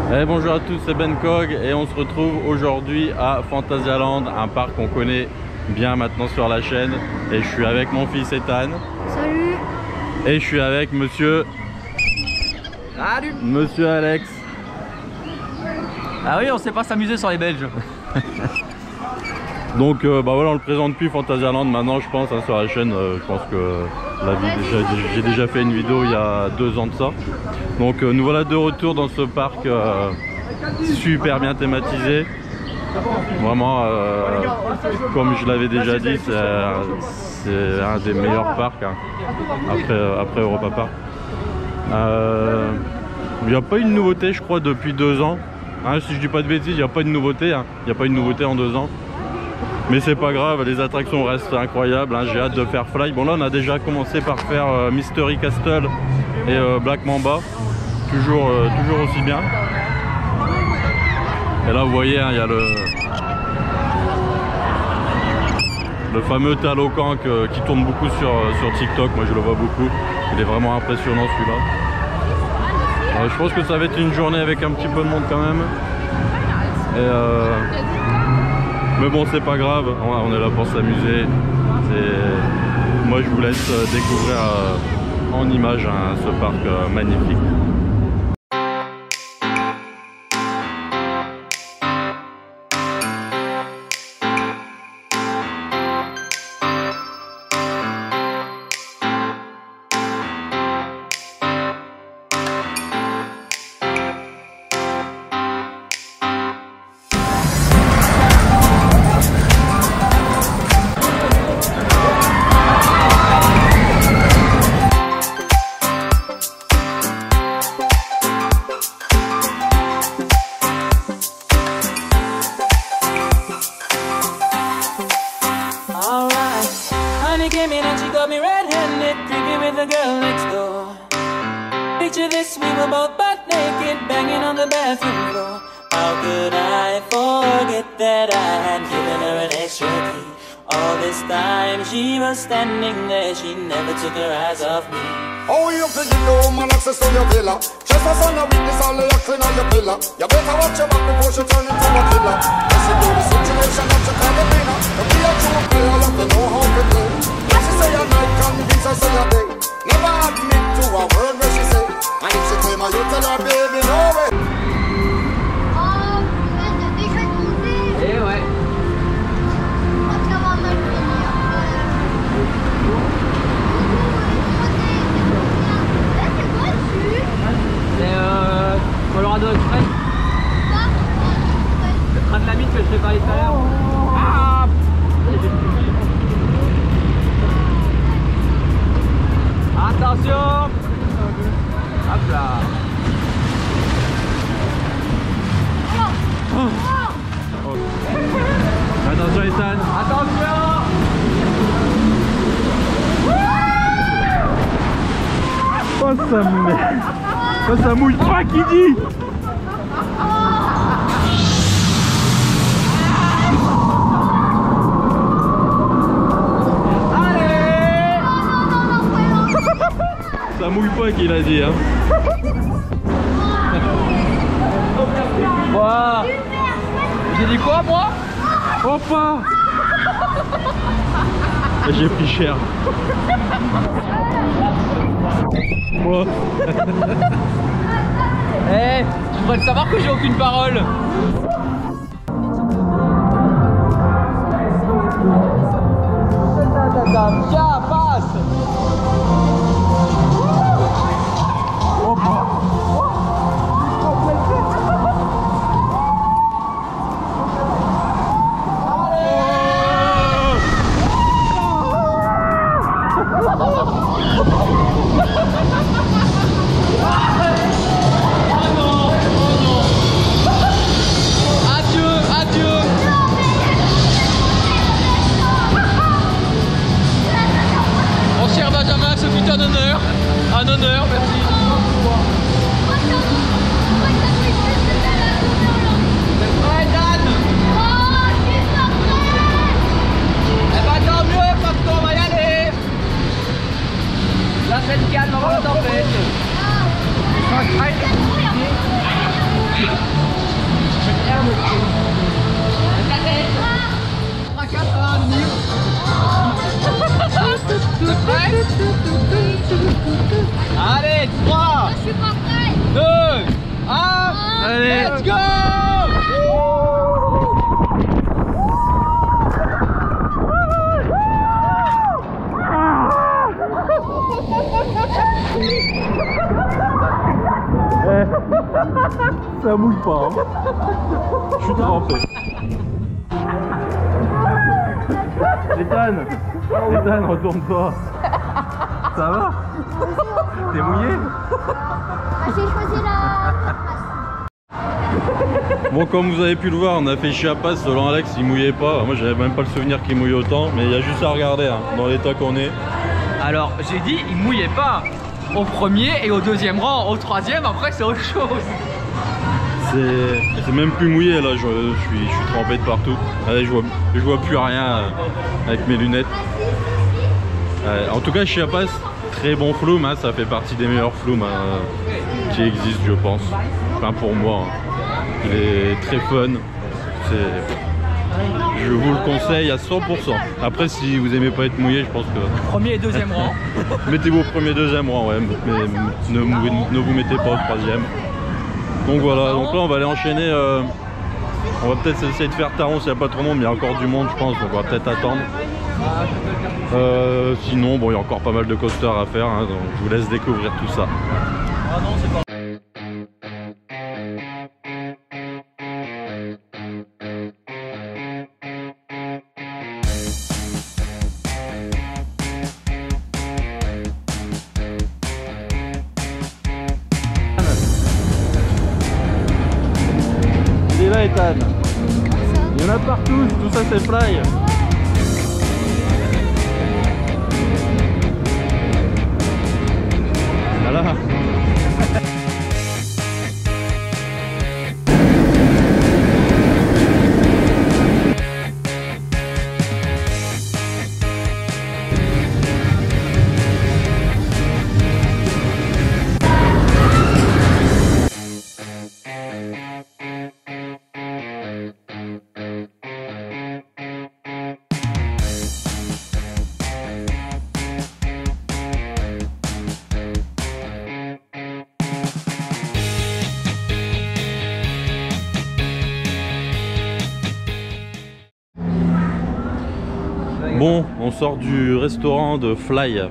Et bonjour à tous, c'est Ben Cog et on se retrouve aujourd'hui à Phantasialand, un parc qu'on connaît bien maintenant sur la chaîne. Et je suis avec mon fils Ethan. Salut. Et je suis avec monsieur... Salut. Monsieur Alex. Ah oui, on sait pas s'amuser sur les Belges. Donc bah voilà, on le présente depuis Phantasialand maintenant, je pense, hein, sur la chaîne. Je pense que j'ai déjà fait une vidéo il y a 2 ans de ça. Donc nous voilà de retour dans ce parc super bien thématisé. Vraiment, comme je l'avais déjà dit, c'est un des meilleurs parcs, hein, après Europa Park. Il n'y a pas eu de nouveauté, je crois, depuis 2 ans. Hein, si je dis pas de bêtises, il n'y a pas de nouveauté. Hein. Il n'y a pas eu de nouveauté en 2 ans. Mais c'est pas grave, les attractions restent incroyables. Hein. J'ai hâte de faire Fly. Bon là, on a déjà commencé par faire Mystery Castle et Black Mamba. Toujours aussi bien. Et là, vous voyez, hein, il y a le fameux Talocan qui tourne beaucoup sur TikTok. Moi, je le vois beaucoup. Il est vraiment impressionnant celui-là. Je pense que ça va être une journée avec un petit peu de monde quand même. Mais bon, c'est pas grave, on est là pour s'amuser. Moi, je vous laisse découvrir en images hein, ce parc magnifique. Came in and she got me red-handed, creepy with the girl next door. Picture this, we were both butt naked, banging on the bathroom floor. How could I forget that I had given her an extra key? All this time she was standing there, she never took her eyes off me. Oh, you could give your woman access to your villa. Just as on a witness, all the acting on your pillar. You better watch your back before she turn into a killer. As you do the situation that you call the winner. Don't be a true player, you have to know how to play. When she say a night, convince her say a day. Never admit to a word where she say. And if she claim her, you tell her, baby, no way. Eh ouais. Colorado Express. Le train de la mine que je t'ai parlé tout à l'heure. Ah, attention. Hop là. Oh. Attention Ethan. Attention. Oh ça mouille pas qui dit. Allez. Ça mouille pas qu'il a dit hein. Wow. J'ai dit quoi moi? Oh pas. J'ai pris cher. Moi. Eh, tu devrais le savoir que j'ai aucune parole. Tiens, passe. pas. Hein. Je suis trempé. Ethan, retourne-toi. Ça va? T'es mouillé? J'ai choisi la... Bon, comme vous avez pu le voir, on a fait Chiapas. Selon Alex, il mouillait pas. Moi, j'avais même pas le souvenir qu'il mouillait autant. Mais il y a juste à regarder hein, dans l'état qu'on est. Alors, j'ai dit, il mouillait pas au premier et au deuxième rang. Au troisième, après, c'est autre chose. C'est même plus mouillé là, je suis trempé de partout. Allez, je vois plus rien avec mes lunettes. En tout cas, Chiapas, très bon flume, hein, ça fait partie des meilleurs flumes qui existent, je pense. Enfin, pour moi, hein. Il est très fun. Je vous le conseille à 100%. Après, si vous aimez pas être mouillé, je pense que... Premier et deuxième rang. Mettez-vous au premier, deuxième rang, ouais, mais ne vous mettez pas au troisième. Donc voilà, donc là on va aller enchaîner, on va peut-être essayer de faire Taron s'il n'y a pas trop de monde, mais il y a encore du monde je pense, donc on va peut-être attendre. Sinon, bon, il y a encore pas mal de coasters à faire, hein, donc je vous laisse découvrir tout ça. Ah non, c'est pas... Il est là Ethan. Il y en a partout, tout ça c'est fly. Voilà. Bon, on sort du restaurant de Fly.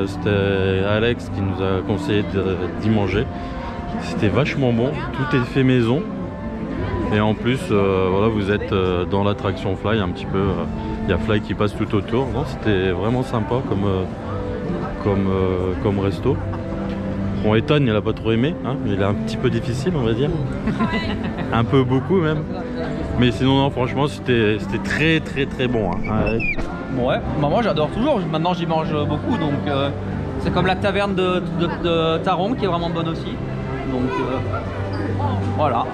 C'était Alex qui nous a conseillé d'y manger. C'était vachement bon, tout est fait maison. Et en plus, voilà, vous êtes dans l'attraction Fly un petit peu. Il y a Fly qui passe tout autour. C'était vraiment sympa comme resto. Bon, Ethan, il a pas trop aimé, hein, il est un petit peu difficile, on va dire. Un peu beaucoup même. Mais sinon, non, franchement, c'était très bon. Hein. Ouais, bah moi j'adore toujours, maintenant j'y mange beaucoup, donc c'est comme la taverne de Taron qui est vraiment bonne aussi. Donc voilà.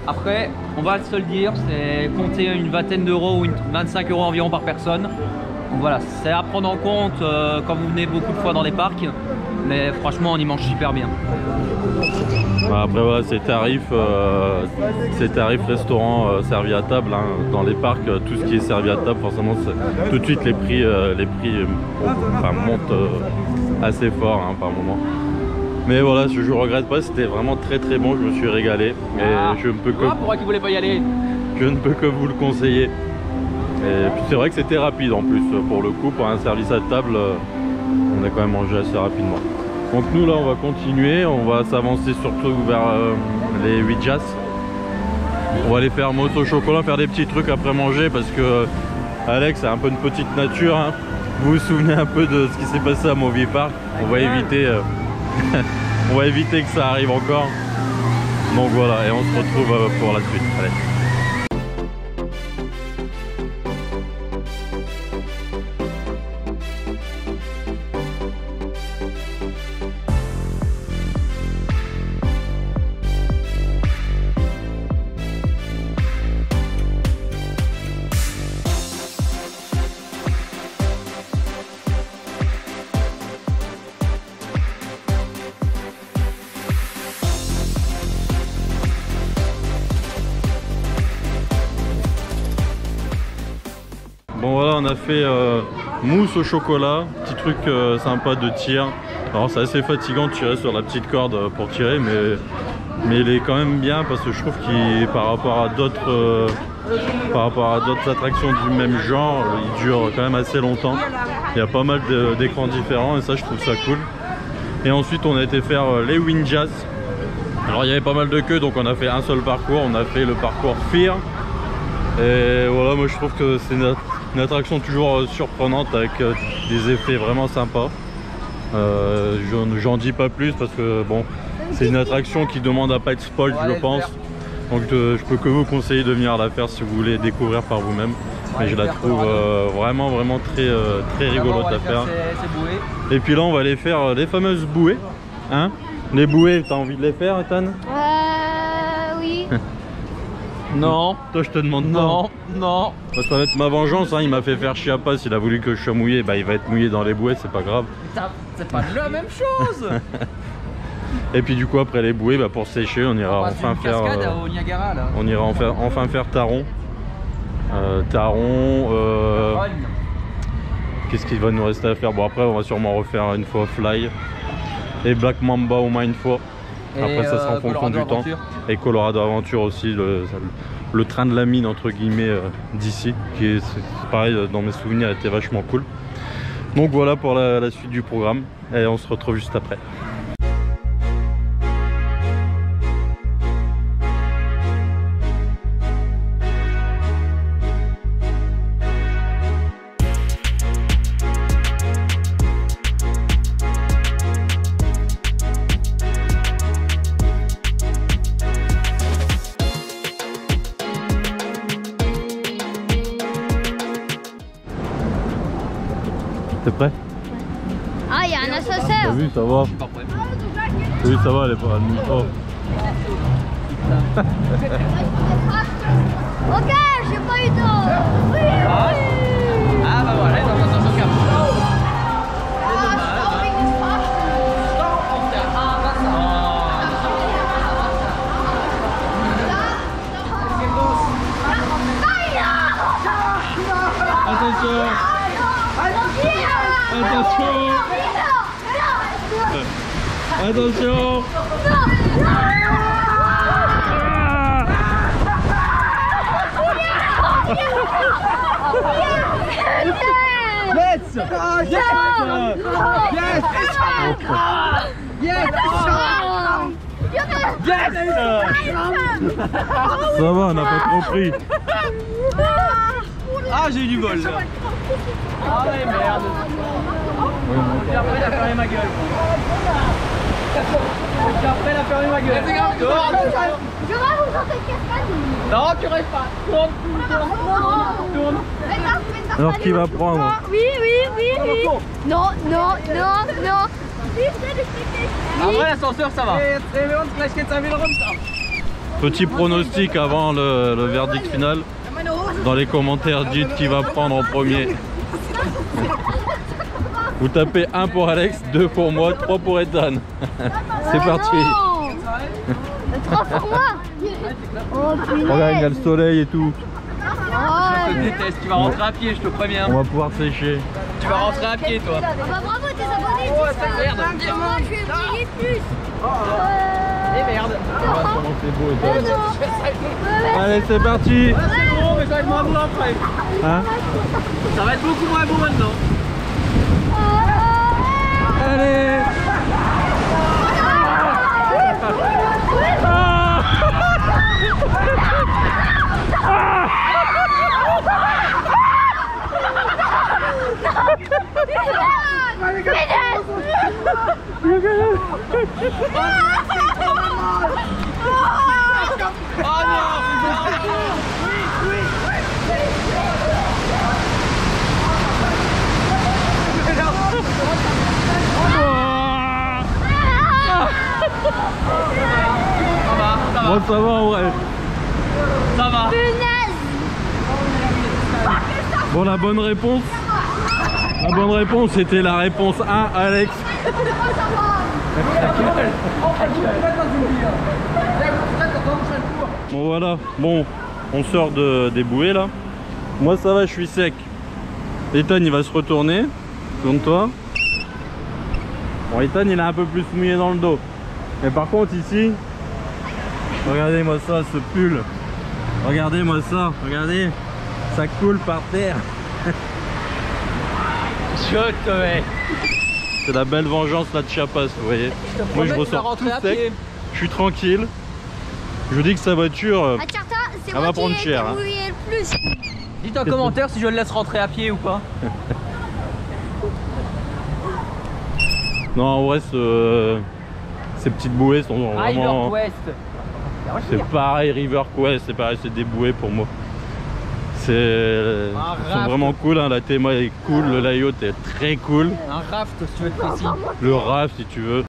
Après, on va se le dire, c'est compter une vingtaine d'euros ou 25 € environ par personne. Donc voilà, c'est à prendre en compte quand vous venez beaucoup de fois dans les parcs. Mais franchement, on y mange super bien. Après voilà, ces tarifs restaurants servis à table, hein. Dans les parcs, tout ce qui est servi à table, forcément tout de suite les prix montent assez fort, hein, par moment. Mais voilà, je regrette pas, c'était vraiment très bon, je me suis régalé et je ne peux que... Pourquoi qu'il voulait pas y aller? Je ne peux que vous le conseiller. Et puis c'est vrai que c'était rapide en plus, pour le coup, pour un service à table, on a quand même mangé assez rapidement. Donc nous là on va continuer, on va s'avancer surtout vers les Ouijas. On va aller faire mousse au chocolat, faire des petits trucs après manger parce que Alex a un peu une petite nature, hein. Vous vous souvenez un peu de ce qui s'est passé à Movie Park. On va éviter on va éviter que ça arrive encore. Donc voilà, et on se retrouve pour la suite. Allez. Bon voilà, on a fait mousse au chocolat, petit truc sympa de tir. Alors c'est assez fatigant de tirer sur la petite corde pour tirer, mais il est quand même bien parce que je trouve qu'il, par rapport à d'autres attractions du même genre, il dure quand même assez longtemps. Il y a pas mal d'écrans différents et ça je trouve ça cool. Et ensuite on a été faire les Ouijas. Alors il y avait pas mal de queues, donc on a fait un seul parcours, on a fait le parcours Fear. Et voilà, moi je trouve que c'est une attraction toujours surprenante avec des effets vraiment sympas. J'en dis pas plus parce que bon, c'est une attraction qui demande à pas être spoil, je pense. Donc je peux que vous conseiller de venir la faire si vous voulez découvrir par vous-même. Mais je la trouve vraiment très rigolote à faire. Et puis là on va aller faire les fameuses bouées. Hein? Les bouées, t'as envie de les faire, Ethan? Oui. Non. Toi je te demande pas. Non, non. Ça va être ma vengeance, hein. Il m'a fait faire Chiapas, il a voulu que je sois mouillé, bah il va être mouillé dans les bouées, c'est pas grave. C'est pas la même chose. Et puis du coup après les bouées, bah, pour sécher, on ira enfin faire au Niagara, là. on ira enfin faire Taron. Qu'est-ce qu'il va nous rester à faire? Bon après on va sûrement refaire une fois Fly et Black Mamba au moins une fois. Après ça sera en fonction du temps. Et Colorado Aventure aussi, le train de la mine entre guillemets d'ici, qui est pareil, dans mes souvenirs était vachement cool. Donc voilà pour la suite du programme et on se retrouve juste après. T'es prêt? Ah, il y a un T'as ascenseur. vu, ça va? T'as vu, ça va, elle est pas à demi-temps. Ok, j'ai pas eu d'eau. Oui, oui. Ah bah voilà, dans l'ascenseur cap. Attention! Attention! Attention! Yes! Yes! Yes! Ça va, on n'a pas trop pris. Ah, j'ai eu du bol. Ah ouais, merde. Puis après, il a fermé ma gueule. Puis après, il a fermé ma gueule. Dehors. Je vais vous sortir de cascade. Non, tu restes pas. Tourne. Alors qui va prendre? Oui. Non. Après, l'ascenseur, ça va. Petit pronostic avant le verdict final. Dans les commentaires, dites qui va prendre en premier. Vous tapez 1 pour Alex, 2 pour moi, 3 pour Ethan. C'est parti. 3 pour moi. Oh, Regarde, il y a le soleil et tout. Je te déteste, tu vas rentrer à pied, je te préviens. On va pouvoir sécher. Tu vas rentrer à pied, toi. Ah bah bravo, tes abonnés. Oh, ça merde. Moi, je vais briller plus. Et merde. C'est beau, Ethan. Allez, c'est parti. C'est bon, mais ça va être moins beau après. Hein? Ça va être beaucoup moins beau maintenant. Allez. Oh non. Moi ça va en vrai. Ça va. Bon, la bonne réponse c'était la réponse 1, Alex. Bon voilà, bon, on sort des bouées là. Moi ça va, je suis sec. Ethan il va se retourner. Tourne-toi. Bon, Ethan il est un peu plus mouillé dans le dos. Mais par contre ici, regardez-moi ça, ce pull. Regardez-moi ça, regardez. Ça coule par terre. Je te mets. C'est la belle vengeance là de Chiapas, vous voyez. Moi je ressors tout sec. Je suis tranquille. Je dis que sa voiture, Tcharta, c'est va moi prendre qui ai cher, hein. débrouillé le plus. Dites en commentaire si je le laisse rentrer à pied ou pas. non en vrai ces petites bouées sont vraiment... River Quest. C'est pareil, River Quest, c'est pareil, c'est des bouées pour moi. Ils sont vraiment cool, hein. La théma est cool, le layout est très cool. Un raft si tu veux être précis. Le raft si tu veux.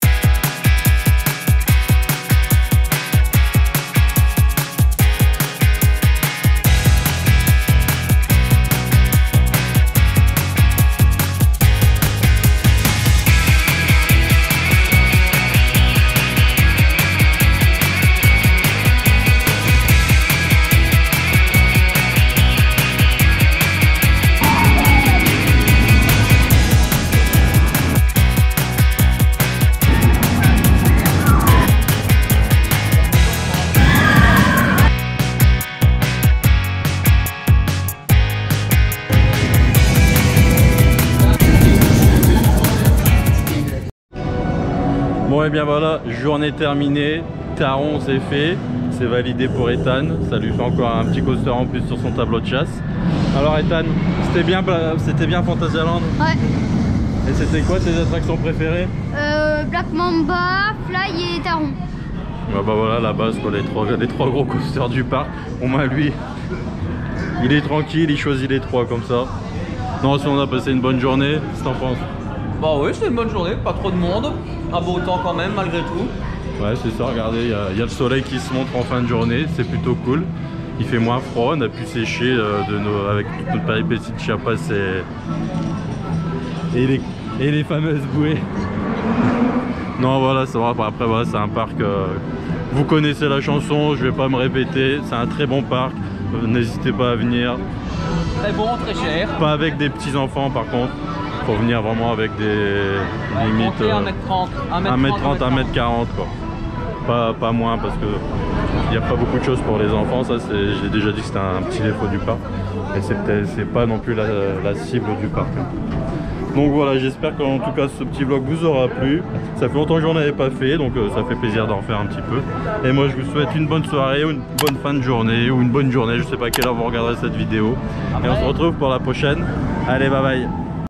Bon et bien voilà, journée terminée, Taron c'est fait, c'est validé pour Ethan, ça lui fait encore un petit coaster en plus sur son tableau de chasse. Alors Ethan, c'était bien Fantasyland? Ouais. Et c'était quoi tes attractions préférées? Black Mamba, Fly et Taron. Bah voilà la base quoi, les trois gros coasters du parc. Au moins lui, il est tranquille, il choisit les trois comme ça. Non, si on a passé une bonne journée, qu'est-ce que t'en penses? Bah oui, c'était une bonne journée, pas trop de monde, un beau temps quand même malgré tout. Ouais c'est ça, regardez, il y a le soleil qui se montre en fin de journée, c'est plutôt cool. Il fait moins froid, on a pu sécher avec toute notre péripétie de Chiapas et les fameuses bouées. Non voilà, ça va, après voilà, c'est un parc, vous connaissez la chanson, je vais pas me répéter, c'est un très bon parc, n'hésitez pas à venir. Très bon, très cher. Pas avec des petits enfants par contre. Faut venir vraiment avec des limites 1m30, 1m30, 1m40 quoi. Pas moins parce que il n'y a pas beaucoup de choses pour les enfants, ça j'ai déjà dit que c'était un petit défaut du parc. Et c'est pas non plus la cible du parc. Donc voilà, j'espère qu'en tout cas ce petit vlog vous aura plu. Ça fait longtemps que j'en avais pas fait, donc ça fait plaisir d'en faire un petit peu. Et moi je vous souhaite une bonne soirée, ou une bonne fin de journée, ou une bonne journée, je sais pas à quelle heure vous regarderez cette vidéo. Et on se retrouve pour la prochaine. Allez, bye bye.